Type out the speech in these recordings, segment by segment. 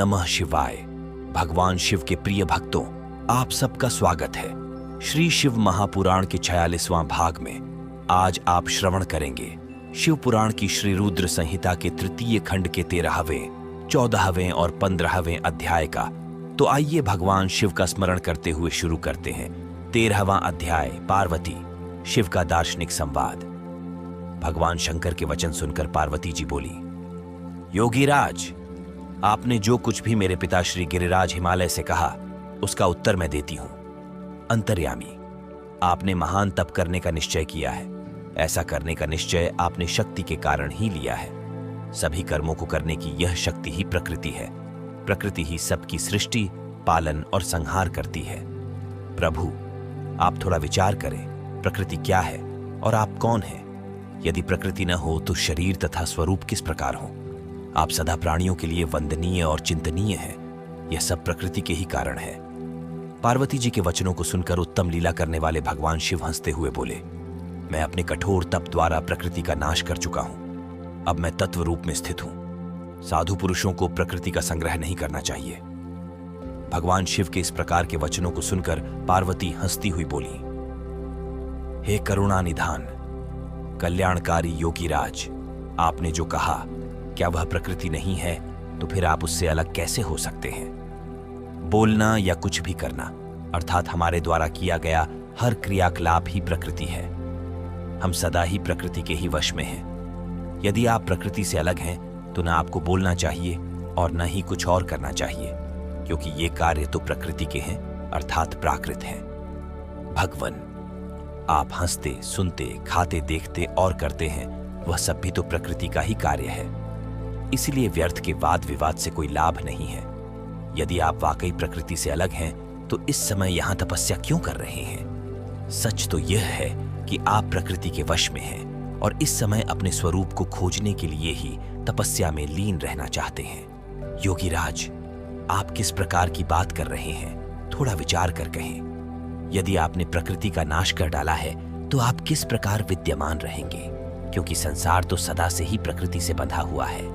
नमः शिवाय। भगवान शिव के प्रिय भक्तों, आप सबका स्वागत है। श्री शिव महापुराण के 46वां भाग में आज आप श्रवण करेंगे शिव पुराण की श्री रुद्र संहिता के तृतीय खंड के 13वें, 14वें और 15वें अध्याय का। तो आइए भगवान शिव का स्मरण करते हुए शुरू करते हैं। 13वां अध्याय, पार्वती, शिव का दार्शनिक संवाद। भगवान शंकर के वचन सुनकर पार्वती जी बोली, योगीराज, आपने जो कुछ भी मेरे पिता श्री गिरिराज हिमालय से कहा उसका उत्तर मैं देती हूं। अंतर्यामी, आपने महान तप करने का निश्चय किया है। ऐसा करने का निश्चय आपने शक्ति के कारण ही लिया है। सभी कर्मों को करने की यह शक्ति ही प्रकृति है। प्रकृति ही सबकी सृष्टि, पालन और संहार करती है। प्रभु, आप थोड़ा विचार करें, प्रकृति क्या है और आप कौन हैं? यदि प्रकृति न हो तो शरीर तथा स्वरूप किस प्रकार हो? आप सदा प्राणियों के लिए वंदनीय और चिंतनीय हैं। यह सब प्रकृति के ही कारण है। पार्वती जी के वचनों को सुनकर उत्तम लीला करने वाले भगवान शिव हंसते हुए बोले, मैं अपने कठोर तप द्वारा प्रकृति का नाश कर चुका हूं। अब मैं तत्व रूप में स्थित हूं। साधु पुरुषों को प्रकृति का संग्रह नहीं करना चाहिए। भगवान शिव के इस प्रकार के वचनों को सुनकर पार्वती हंसती हुई बोली, हे करुणा निधान, कल्याणकारी योगीराज, आपने जो कहा क्या वह प्रकृति नहीं है तो फिर आप उससे अलग कैसे हो सकते हैं? बोलना या कुछ भी करना अर्थात हमारे द्वारा किया गया हर क्रियाकलाप ही प्रकृति है। हम सदा ही प्रकृति के ही वश में हैं। यदि आप प्रकृति से अलग हैं तो न आपको बोलना चाहिए और न ही कुछ और करना चाहिए, क्योंकि ये कार्य तो प्रकृति के हैं अर्थात प्राकृत हैं। भगवन, आप हंसते, सुनते, खाते, देखते और करते हैं, वह सब भी तो प्रकृति का ही कार्य है। इसलिए व्यर्थ के वाद विवाद से कोई लाभ नहीं है। यदि आप वाकई प्रकृति से अलग हैं तो इस समय यहां तपस्या क्यों कर रहे हैं? सच तो यह है कि आप प्रकृति के वश में हैं और इस समय अपने स्वरूप को खोजने के लिए ही तपस्या में लीन रहना चाहते हैं। योगीराज, आप किस प्रकार की बात कर रहे हैं? थोड़ा विचार कर कहें। यदि आपने प्रकृति का नाश कर डाला है तो आप किस प्रकार विद्यमान रहेंगे? क्योंकि संसार तो सदा से ही प्रकृति से बंधा हुआ है।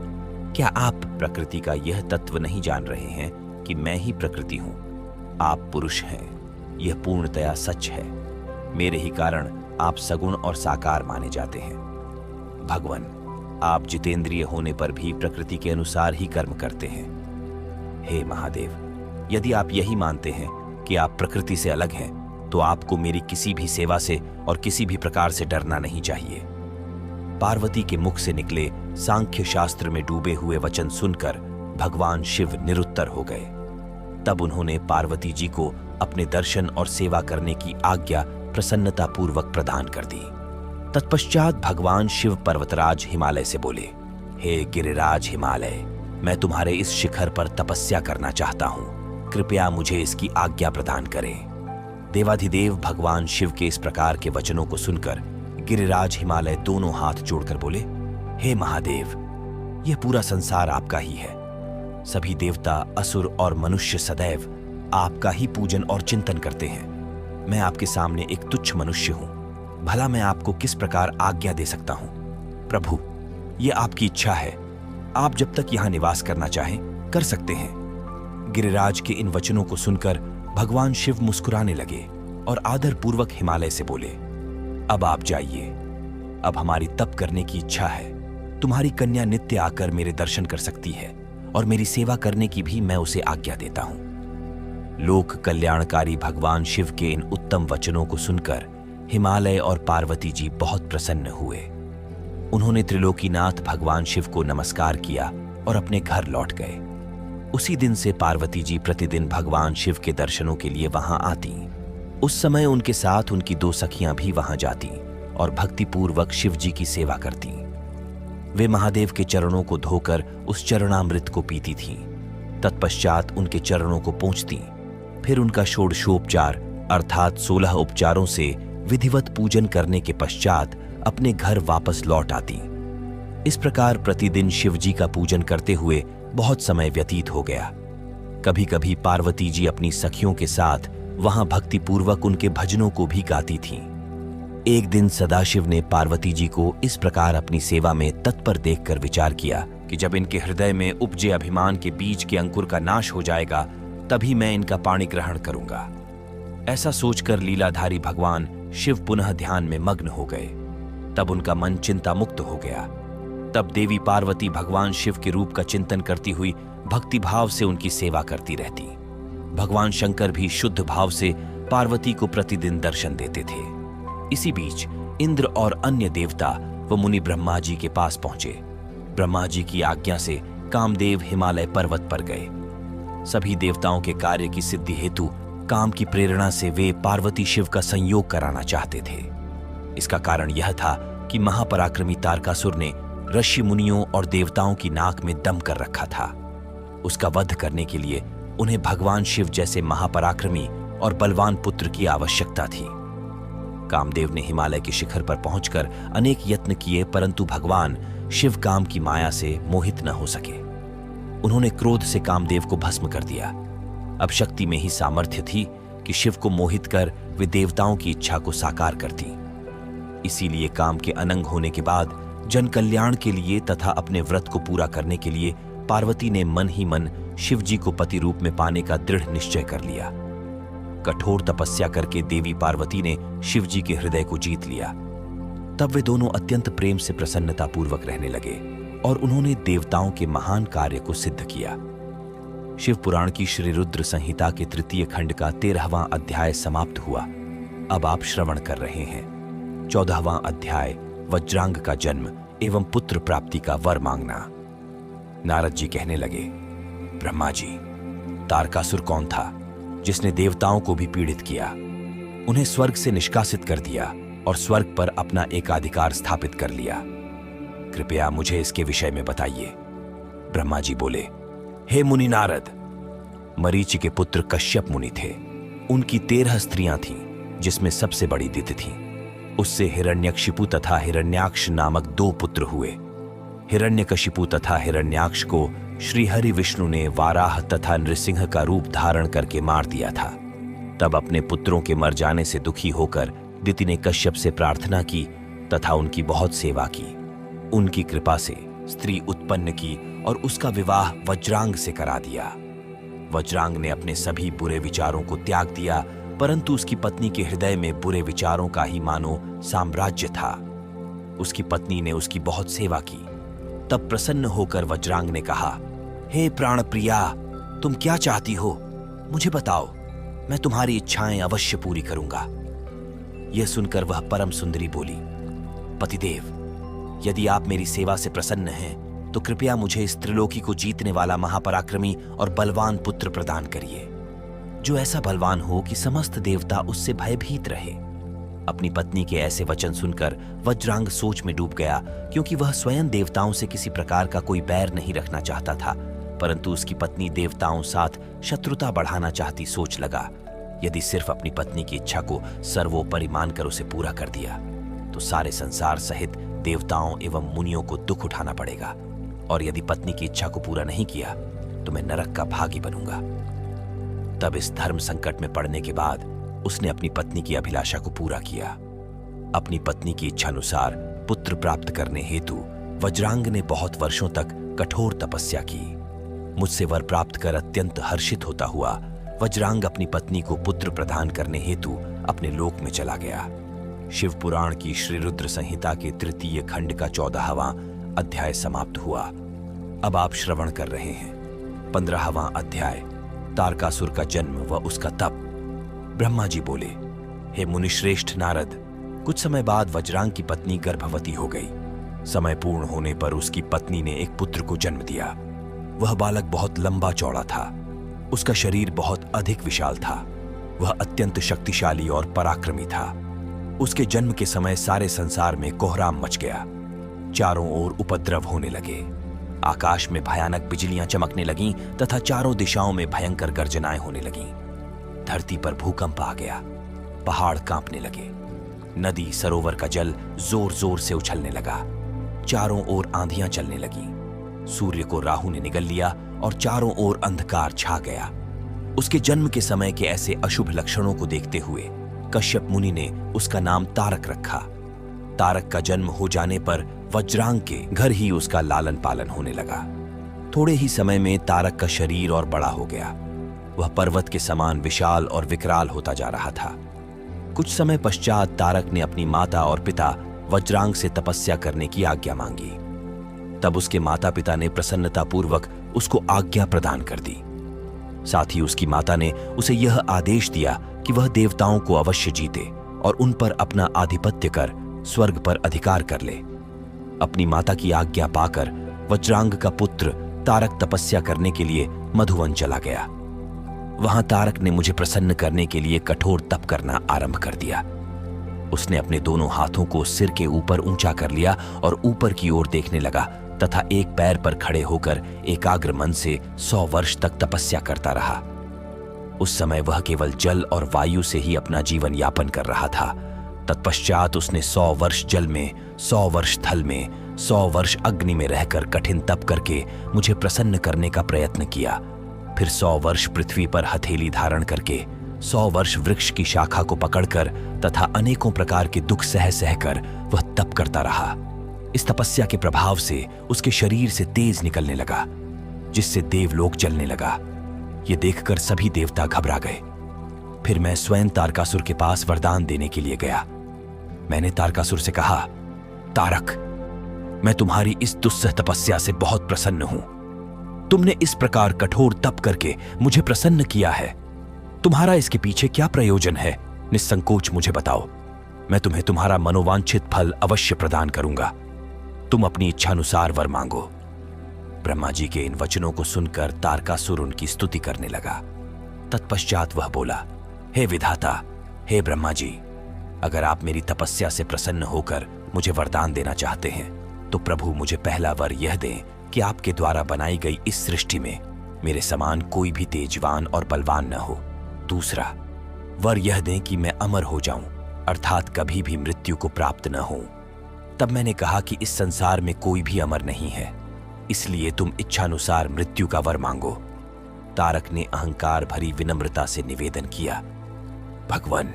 क्या आप प्रकृति का यह तत्व नहीं जान रहे हैं कि मैं ही प्रकृति हूं? आप पुरुष हैं, यह पूर्णतया सच है। मेरे ही कारण आप सगुण और साकार माने जाते हैं। भगवान, आप जितेंद्रिय होने पर भी प्रकृति के अनुसार ही कर्म करते हैं। हे महादेव, यदि आप यही मानते हैं कि आप प्रकृति से अलग हैं तो आपको मेरी किसी भी सेवा से और किसी भी प्रकार से डरना नहीं चाहिए। पार्वती के मुख से निकले सांख्य शास्त्र में डूबे हुए वचन सुनकर भगवान शिव निरुत्तर हो गए। तब उन्होंने पार्वती जी को अपने दर्शन और सेवा करने की आज्ञा प्रसन्नता पूर्वक प्रदान कर दी। तत्पश्चात भगवान शिव पर्वतराज हिमालय से बोले, हे गिरिराज हिमालय, मैं तुम्हारे इस शिखर पर तपस्या करना चाहता हूं। कृपया मुझे इसकी आज्ञा प्रदान करें। देवाधिदेव भगवान शिव के इस प्रकार के वचनों को सुनकर गिरिराज हिमालय दोनों हाथ जोड़कर बोले, हे महादेव, यह पूरा संसार आपका ही है। सभी देवता, असुर और मनुष्य सदैव आपका ही पूजन और चिंतन करते हैं। मैं आपके सामने एक तुच्छ मनुष्य हूं। भला मैं आपको किस प्रकार आज्ञा दे सकता हूं? प्रभु, यह आपकी इच्छा है। आप जब तक यहां निवास करना चाहें कर सकते हैं। गिरिराज के इन वचनों को सुनकर भगवान शिव मुस्कुराने लगे और आदरपूर्वक हिमालय से बोले, अब आप जाइए। अब हमारी तप करने की इच्छा है। तुम्हारी कन्या नित्य आकर मेरे दर्शन कर सकती है और मेरी सेवा करने की भी मैं उसे आज्ञा देता हूं। लोक कल्याणकारी भगवान शिव के इन उत्तम वचनों को सुनकर हिमालय और पार्वती जी बहुत प्रसन्न हुए। उन्होंने त्रिलोकीनाथ भगवान शिव को नमस्कार किया और अपने घर लौट गए। उसी दिन से पार्वती जी प्रतिदिन भगवान शिव के दर्शनों के लिए वहां आती। उस समय उनके साथ उनकी 2 सखियां भी वहां जाती और भक्तिपूर्वक शिव जी की सेवा करती। वे महादेव के चरणों को धोकर उस चरणामृत को पीती थीं। तत्पश्चात उनके चरणों को पोंछती, फिर उनका षोडशोपचार अर्थात 16 उपचारों से विधिवत पूजन करने के पश्चात अपने घर वापस लौट आती। इस प्रकार प्रतिदिन शिव जी का पूजन करते हुए बहुत समय व्यतीत हो गया। कभी कभी पार्वती जी अपनी सखियों के साथ वहां भक्तिपूर्वक उनके भजनों को भी गाती थीं। एक दिन सदाशिव ने पार्वती जी को इस प्रकार अपनी सेवा में तत्पर देखकर विचार किया कि जब इनके हृदय में उपजे अभिमान के बीज के अंकुर का नाश हो जाएगा, तभी मैं इनका पाणी ग्रहण करूंगा। ऐसा सोचकर लीलाधारी भगवान शिव पुनः ध्यान में मग्न हो गए। तब उनका मन चिंता मुक्त हो गया। तब देवी पार्वती भगवान शिव के रूप का चिंतन करती हुई भक्तिभाव से उनकी सेवा करती रहती। भगवान शंकर भी शुद्ध भाव से पार्वती को प्रतिदिन दर्शन देते थे। इसी बीच इंद्र और अन्य देवता व मुनि ब्रह्मा जी के पास पहुंचे। ब्रह्मा जी की आज्ञा से कामदेव हिमालय पर्वत पर गए। सभी देवताओं के कार्य की सिद्धि हेतु काम की प्रेरणा से वे पार्वती शिव का संयोग कराना चाहते थे। इसका कारण यह था कि महापराक्रमी तारकासुर ने ऋषि मुनियों और देवताओं की नाक में दम कर रखा था। उसका वध करने के लिए उन्हें भगवान शिव जैसे महापराक्रमी और बलवान पुत्र की आवश्यकता थी। कामदेव ने हिमालय के शिखर पर पहुंचकर अनेक यत्न किए, परंतु भगवान शिव काम की माया से मोहित न हो सके। उन्होंने क्रोध से कामदेव को भस्म कर दिया। अब शक्ति में ही सामर्थ्य थी कि शिव को मोहित कर वे देवताओं की इच्छा को साकार करती। इसीलिए काम के अनंग होने के बाद जन कल्याण के लिए तथा अपने व्रत को पूरा करने के लिए पार्वती ने मन ही मन शिव जी को पति रूप में पाने का दृढ़ निश्चय कर लिया। कठोर तपस्या करके देवी पार्वती ने शिव जी के हृदय को जीत लिया। तब वे दोनों अत्यंत प्रेम से प्रसन्नतापूर्वक रहने लगे और उन्होंने देवताओं के महान कार्य को सिद्ध किया। शिव पुराण की श्री रुद्र संहिता के 3 खंड का 13वां अध्याय समाप्त हुआ। अब आप श्रवण कर रहे हैं 14वां अध्याय, वज्रांग का जन्म एवं पुत्र प्राप्ति का वर मांगना। नारद जी कहने लगे, ब्रह्मा जी, तारकासुर कौन था जिसने देवताओं को भी पीड़ित किया, उन्हें स्वर्ग से निष्कासित कर दिया और स्वर्ग पर अपना एकाधिकार स्थापित कर लिया? कृपया मुझे इसके विषय में बताइए। ब्रह्मा जी बोले, हे मुनि नारद, मरीचि के पुत्र कश्यप मुनि थे। उनकी 13 स्त्रियां थीं, जिसमें सबसे बड़ी दिति थी। उससे हिरण्यकशिपु तथा हिरण्याक्ष नामक 2 पुत्र हुए। हिरण्यकशिपु तथा हिरण्याक्ष को श्रीहरि विष्णु ने वाराह तथा नृसिंह का रूप धारण करके मार दिया था। तब अपने पुत्रों के मर जाने से दुखी होकर दिति ने कश्यप से प्रार्थना की तथा उनकी बहुत सेवा की। उनकी कृपा से स्त्री उत्पन्न की और उसका विवाह वज्रांग से करा दिया। वज्रांग ने अपने सभी बुरे विचारों को त्याग दिया, परंतु उसकी पत्नी के हृदय में बुरे विचारों का ही मानो साम्राज्य था। उसकी पत्नी ने उसकी बहुत सेवा की। तब प्रसन्न होकर वज्रांग ने कहा, हे प्राण प्रिया, तुम क्या चाहती हो? मुझे बताओ, मैं तुम्हारी इच्छाएं अवश्य पूरी करूंगा। यह सुनकर वह परम सुंदरी बोली, पतिदेव, यदि आप मेरी सेवा से प्रसन्न हैं तो कृपया मुझे इस त्रिलोकी को जीतने वाला महापराक्रमी और बलवान पुत्र प्रदान करिए, जो ऐसा बलवान हो कि समस्त देवता उससे भयभीत रहे। अपनी पत्नी के ऐसे वचन सुनकर वज्रांग सोच में डूब गया, क्योंकि वह स्वयं देवताओं से किसी प्रकार का कोई बैर नहीं रखना चाहता था, परंतु उसकी पत्नी देवताओं साथ शत्रुता बढ़ाना चाहती। सोच लगा, यदि सिर्फ अपनी पत्नी की इच्छा को सर्वोपरि मानकर उसे पूरा कर दिया तो सारे संसार सहित देवताओं एवं मुनियों को दुख उठाना पड़ेगा, और यदि पत्नी की इच्छा को पूरा नहीं किया तो मैं नरक का भागी बनूंगा। तब इस धर्म संकट में पड़ने के बाद उसने अपनी पत्नी की अभिलाषा को पूरा किया। अपनी पत्नी की इच्छानुसार पुत्र प्राप्त करने हेतु वज्रांग ने बहुत वर्षों तक कठोर तपस्या की। मुझसे वर प्राप्त कर अत्यंत हर्षित होता हुआ वज्रांग अपनी पत्नी को पुत्र प्रदान करने हेतु अपने लोक में चला गया। शिव पुराण की श्री रुद्र संहिता के 3 खंड का 14वां अध्याय समाप्त हुआ। अब आप श्रवण कर रहे हैं 15वां अध्याय, तारकासुर का जन्म व उसका तप। ब्रह्मा जी बोले, हे मुनिश्रेष्ठ नारद, कुछ समय बाद वज्रांग की पत्नी गर्भवती हो गई। समय पूर्ण होने पर उसकी पत्नी ने एक पुत्र को जन्म दिया। वह बालक बहुत लंबा चौड़ा था। उसका शरीर बहुत अधिक विशाल था। वह अत्यंत शक्तिशाली और पराक्रमी था। उसके जन्म के समय सारे संसार में कोहराम मच गया। चारों ओर उपद्रव होने लगे। आकाश में भयानक बिजलियां चमकने लगीं तथा चारों दिशाओं में भयंकर गर्जनाएं होने लगीं। धरती पर भूकंप आ गया। पहाड़ कांपने लगे। नदी सरोवर का जल जोर जोर से उछलने लगा। चारों ओर आंधियां चलने लगीं। सूर्य को राहु ने निगल लिया और चारों ओर अंधकार छा गया। उसके जन्म के समय के ऐसे अशुभ लक्षणों को देखते हुए कश्यप मुनि ने उसका नाम तारक रखा। तारक का जन्म हो जाने पर वज्रांग के घर ही उसका लालन पालन होने लगा। थोड़े ही समय में तारक का शरीर और बड़ा हो गया। वह पर्वत के समान विशाल और विकराल होता जा रहा था। कुछ समय पश्चात तारक ने अपनी माता और पिता वज्रांग से तपस्या करने की आज्ञा मांगी। तब उसके माता पिता ने प्रसन्नतापूर्वक उसको आज्ञा प्रदान कर दी। साथ ही उसकी माता ने उसे यह आदेश दिया कि वह देवताओं को अवश्य जीते और उन पर अपना आधिपत्य कर स्वर्ग पर अधिकार कर ले। अपनी माता की आज्ञा पाकर वज्रांग का पुत्र तारक तपस्या करने के लिए मधुवन चला गया। वहां तारक ने मुझे प्रसन्न करने के लिए कठोर तप करना आरंभ कर दिया। उसने अपने दोनों हाथों को सिर के ऊपर ऊंचा कर लिया और ऊपर की ओर देखने लगा तथा एक पैर पर खड़े होकर एकाग्र मन से 100 वर्ष तक तपस्या करता रहा। उस समय वह केवल जल और वायु से ही अपना जीवन यापन कर रहा था। तत्पश्चात उसने 100 वर्ष जल में, 100 वर्ष थल में, 100 वर्ष अग्नि में रहकर कठिन तप करके मुझे प्रसन्न करने का प्रयत्न किया। फिर 100 वर्ष पृथ्वी पर हथेली धारण करके, 100 वर्ष वृक्ष की शाखा को पकड़कर तथा अनेकों प्रकार के दुख सह सहकर वह तप करता रहा। इस तपस्या के प्रभाव से उसके शरीर से तेज निकलने लगा, जिससे देवलोक जलने लगा। यह देखकर सभी देवता घबरा गए। फिर मैं स्वयं तारकासुर के पास वरदान देने के लिए गया। मैंने तारकासुर से कहा, तारक, मैं तुम्हारी इस दुस्सह तपस्या से बहुत प्रसन्न हूं। तुमने इस प्रकार कठोर तप करके मुझे प्रसन्न किया है। तुम्हारा इसके पीछे क्या प्रयोजन है? निस्संकोच मुझे बताओ। मैं तुम्हें तुम्हारा मनोवांछित फल अवश्य प्रदान करूंगा। तुम अपनी इच्छानुसार वर मांगो। ब्रह्मा जी के इन वचनों को सुनकर तारकासुर उनकी स्तुति करने लगा। तत्पश्चात वह बोला, हे विधाता, हे ब्रह्मा जी, अगर आप मेरी तपस्या से प्रसन्न होकर मुझे वरदान देना चाहते हैं तो प्रभु मुझे पहला वर यह दें कि आपके द्वारा बनाई गई इस सृष्टि में मेरे समान कोई भी तेजवान और बलवान न हो। दूसरा वर यह दें कि मैं अमर हो जाऊं, अर्थात कभी भी मृत्यु को प्राप्त न हो। तब मैंने कहा कि इस संसार में कोई भी अमर नहीं है, इसलिए तुम इच्छानुसार मृत्यु का वर मांगो। तारक ने अहंकार भरी विनम्रता से निवेदन किया, भगवान,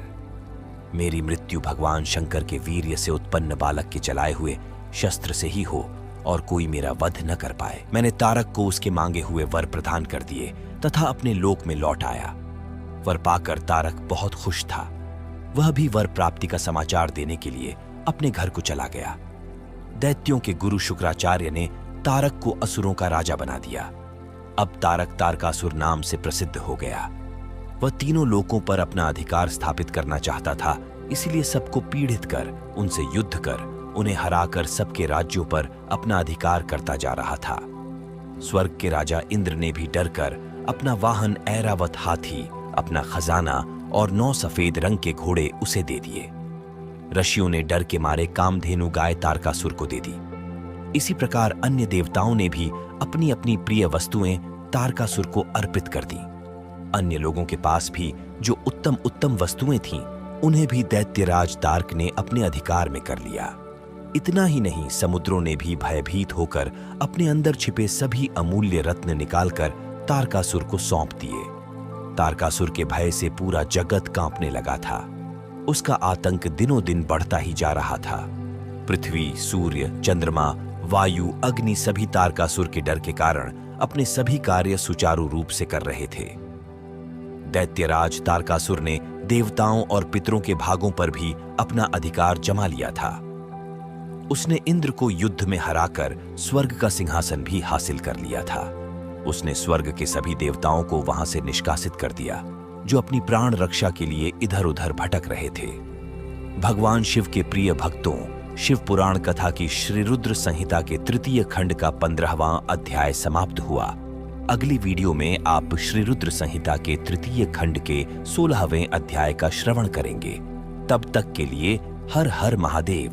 मेरी मृत्यु भगवान शंकर के वीर्य से उत्पन्न बालक के चलाए हुए शस्त्र से ही हो और कोई मेरा वध न कर पाए। मैंने तारक को उसके मांगे हुए वर प्रदान कर दिए तथा अपने लोक में लौट आया। वर पाकर तारक बहुत खुश था। वह भी वर प्राप्ति का समाचार देने के लिए अपने घर को चला गया। दैत्यों के गुरु शुक्राचार्य ने तारक को असुरों का राजा बना दिया। अब तारक तारकासुर नाम से प्रसिद्ध हो गया। वह तीनों लोकों पर अपना अधिकार स्थापित करना चाहता था, इसलिए सबको पीड़ित कर, उनसे युद्ध कर, उन्हें हराकर सबके राज्यों पर अपना अधिकार करता जा रहा था। स्वर्ग के राजा इंद्र ने भी डरकर अपना वाहन ऐरावत हाथी, अपना खजाना और 9 सफेद रंग के घोड़े उसे दे दिए। ऋषियों ने डर के मारे कामधेनु गाय तारकासुर को दे दी। इसी प्रकार अन्य देवताओं ने भी अपनी अपनी प्रिय वस्तुएं तारकासुर को अर्पित कर दी। अन्य लोगों के पास भी जो उत्तम उत्तम वस्तुएं थीं, उन्हें भी दैत्यराज तारक ने अपने अधिकार में कर लिया। इतना ही नहीं, समुद्रों ने भी भयभीत होकर अपने अंदर छिपे सभी अमूल्य रत्न निकालकर तारकासुर को सौंप दिए। तारकासुर के भय से पूरा जगत कांपने लगा था। उसका आतंक दिनों दिन बढ़ता ही जा रहा था। पृथ्वी, सूर्य, चंद्रमा, वायु, अग्नि सभी तारकासुर के डर के कारण अपने सभी कार्य सुचारू रूप से कर रहे थे। दैत्यराज तारकासुर ने देवताओं और पितरों के भागों पर भी अपना अधिकार जमा लिया था। उसने इंद्र को युद्ध में हराकर स्वर्ग का सिंहासन भी हासिल कर लिया था। उसने स्वर्ग के सभी देवताओं को वहां से निष्कासित कर दिया, जो अपनी प्राण रक्षा के लिए इधर उधर भटक रहे थे। भगवान शिव के प्रिय भक्तों, शिव पुराण कथा की श्री रुद्र संहिता के 3 खंड का 15वां अध्याय समाप्त हुआ। अगली वीडियो में आप श्री रुद्र संहिता के 3 खंड के 16वें अध्याय का श्रवण करेंगे। तब तक के लिए हर हर महादेव।